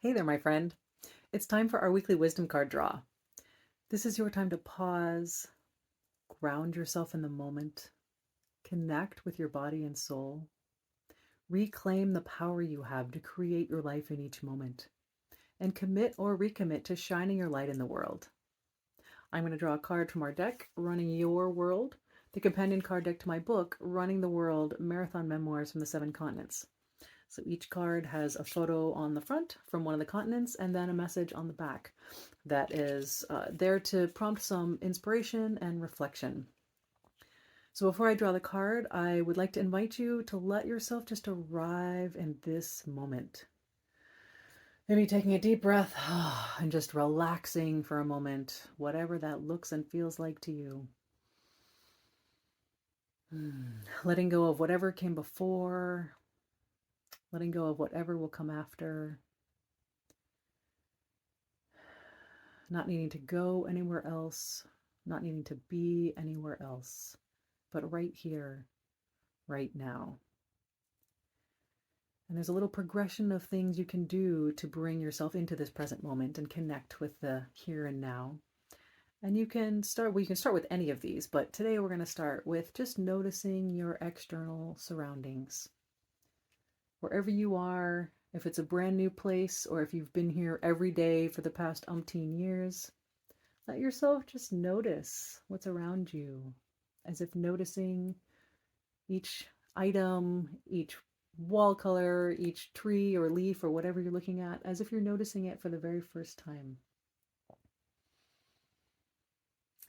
Hey there, my friend. It's time for our weekly wisdom card draw. This is your time to pause, ground yourself in the moment, connect with your body and soul, reclaim the power you have to create your life in each moment, and commit or recommit to shining your light in the world. I'm going to draw a card from our deck, Running Your World, the companion card deck to my book, Running the World Marathon Memoirs from the Seven Continents. So each card has a photo on the front from one of the continents and then a message on the back that is there to prompt some inspiration and reflection. So before I draw the card, I would like to invite you to let yourself just arrive in this moment. Maybe taking a deep breath and just relaxing for a moment, whatever that looks and feels like to you. Letting go of whatever came before, letting go of whatever will come after. Not needing to go anywhere else, not needing to be anywhere else, but right here, right now. And there's a little progression of things you can do to bring yourself into this present moment and connect with the here and now. And you can start with any of these, but today we're going to start with just noticing your external surroundings. Wherever you are, if it's a brand new place or if you've been here every day for the past umpteen years, let yourself just notice what's around you, as if noticing each item, each wall color, each tree or leaf or whatever you're looking at, as if you're noticing it for the very first time.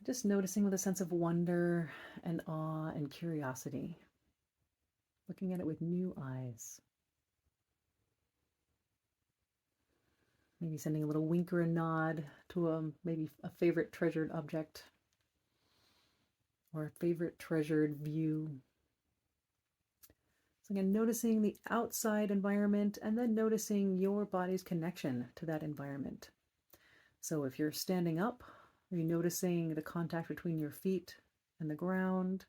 Just noticing with a sense of wonder and awe and curiosity, looking at it with new eyes. Maybe sending a little wink or a nod to maybe a favorite treasured object or a favorite treasured view. So again, noticing the outside environment and then noticing your body's connection to that environment. So if you're standing up, are you noticing the contact between your feet and the ground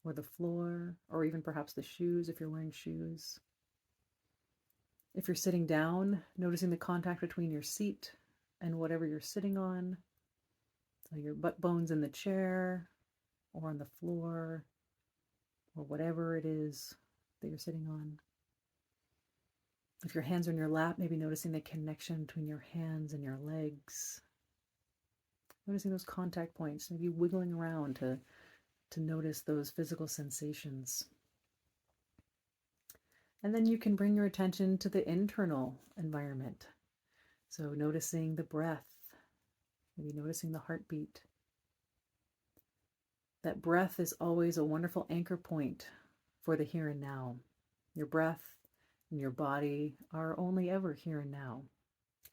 or the floor, or even perhaps the shoes if you're wearing shoes? If you're sitting down, noticing the contact between your seat and whatever you're sitting on. So your butt bones in the chair or on the floor or whatever it is that you're sitting on. If your hands are in your lap, maybe noticing the connection between your hands and your legs. Noticing those contact points, maybe wiggling around to notice those physical sensations. And then you can bring your attention to the internal environment. So noticing the breath, maybe noticing the heartbeat. That breath is always a wonderful anchor point for the here and now. Your breath and your body are only ever here and now.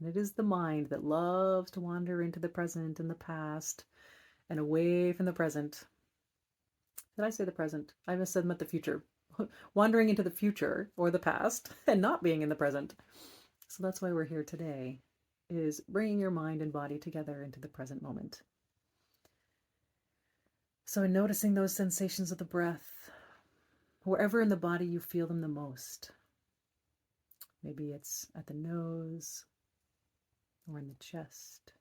And it is the mind that loves to wander into the present and the past and away from the present. Did I say the present? I must have meant the future. Wandering into the future or the past and not being in the present. So that's why we're here today, is bringing your mind and body together into the present moment. So in noticing those sensations of the breath, wherever in the body you feel them the most, maybe it's at the nose or in the chest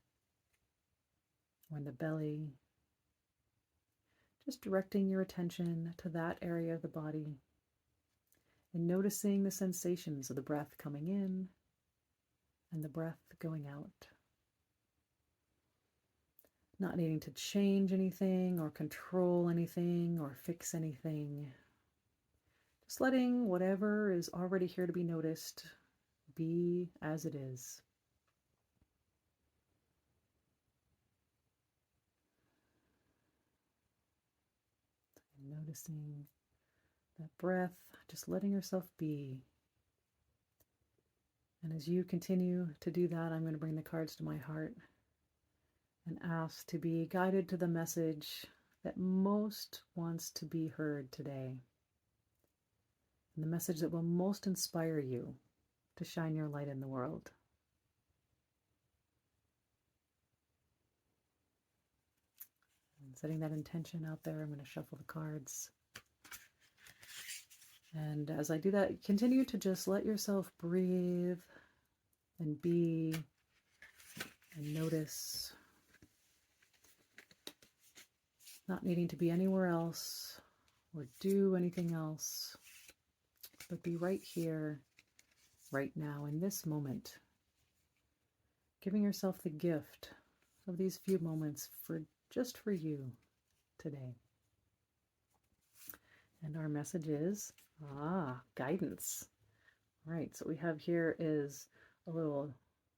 or in the belly, just directing your attention to that area of the body and noticing the sensations of the breath coming in and the breath going out. Not needing to change anything or control anything or fix anything. Just letting whatever is already here to be noticed be as it is. Noticing that breath, just letting yourself be. And as you continue to do that, I'm going to bring the cards to my heart and ask to be guided to the message that most wants to be heard today. And the message that will most inspire you to shine your light in the world. And setting that intention out there, I'm going to shuffle the cards. And as I do that, continue to just let yourself breathe and be and notice, not needing to be anywhere else or do anything else, but be right here, right now, in this moment, giving yourself the gift of these few moments just for you today. And our message is, guidance. All right, so what we have here is a little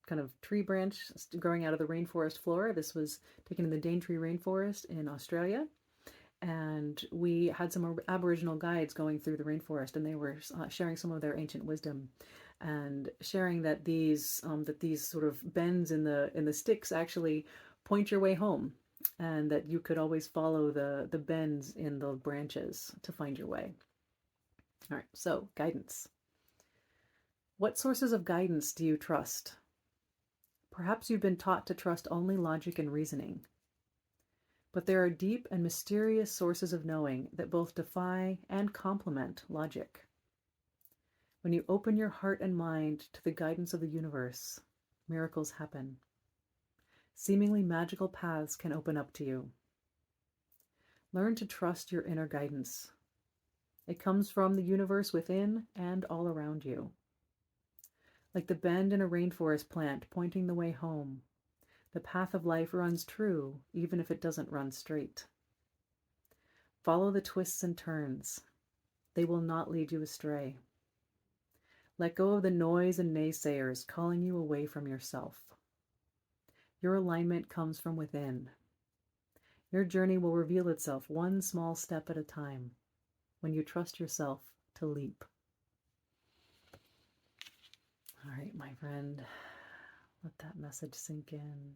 kind of tree branch growing out of the rainforest floor. This was taken in the Daintree Rainforest in Australia. And we had some Aboriginal guides going through the rainforest, and they were sharing some of their ancient wisdom, and sharing that these sort of bends in the sticks actually point your way home, and that you could always follow the bends in the branches to find your way. All right, so guidance. What sources of guidance do you trust? Perhaps you've been taught to trust only logic and reasoning. But there are deep and mysterious sources of knowing that both defy and complement logic. When you open your heart and mind to the guidance of the universe, miracles happen. Seemingly magical paths can open up to you. Learn to trust your inner guidance. It comes from the universe within and all around you. Like the bend in a rainforest plant pointing the way home, the path of life runs true, even if it doesn't run straight. Follow the twists and turns. They will not lead you astray. Let go of the noise and naysayers calling you away from yourself. Your alignment comes from within. Your journey will reveal itself one small step at a time when you trust yourself to leap. All right, my friend, let that message sink in.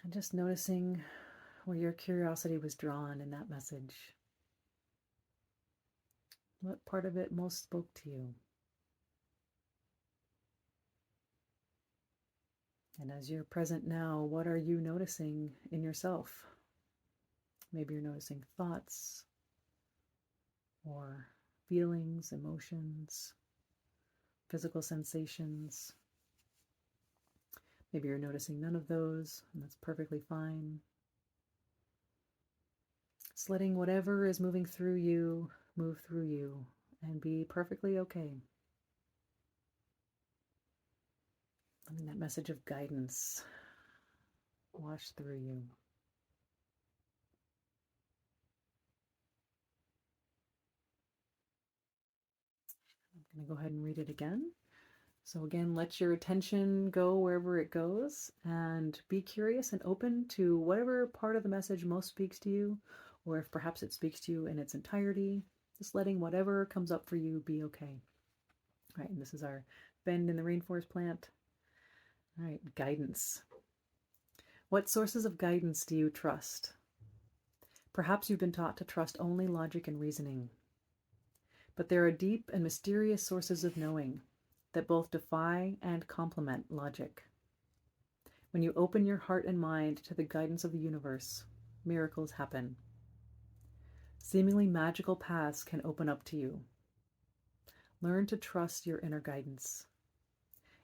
And just noticing where your curiosity was drawn in that message. What part of it most spoke to you? And as you're present now, what are you noticing in yourself? Maybe you're noticing thoughts or feelings, emotions, physical sensations. Maybe you're noticing none of those, and that's perfectly fine. Just letting whatever is moving through you move through you and be perfectly okay. Letting that message of guidance wash through you. I'm going to go ahead and read it again. So again, let your attention go wherever it goes, and be curious and open to whatever part of the message most speaks to you, or if perhaps it speaks to you in its entirety. Just letting whatever comes up for you be okay. All right, and this is our bend in the rainforest plant. All right, guidance. What sources of guidance do you trust? Perhaps you've been taught to trust only logic and reasoning. But there are deep and mysterious sources of knowing that both defy and complement logic. When you open your heart and mind to the guidance of the universe, miracles happen. Seemingly magical paths can open up to you. Learn to trust your inner guidance.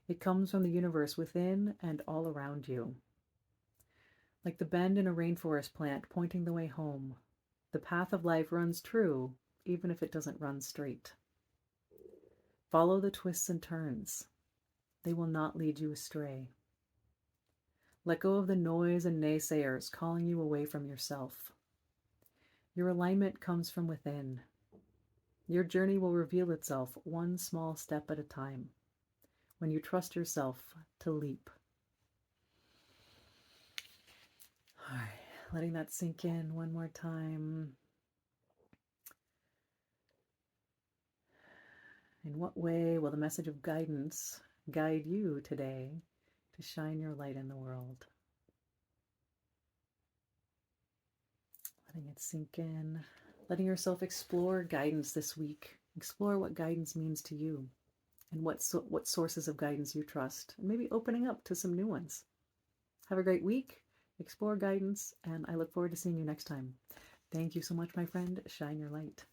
It comes from the universe within and all around you. Like the bend in a rainforest plant pointing the way home, the path of life runs true, even if it doesn't run straight. Follow the twists and turns. They will not lead you astray. Let go of the noise and naysayers calling you away from yourself. Your alignment comes from within. Your journey will reveal itself one small step at a time when you trust yourself to leap. All right, letting that sink in one more time. In what way will the message of guidance guide you today to shine your light in the world? Letting it sink in, letting yourself explore guidance this week. Explore what guidance means to you and what sources of guidance you trust, and maybe opening up to some new ones. Have a great week, explore guidance, and I look forward to seeing you next time. Thank you so much, my friend. Shine your light.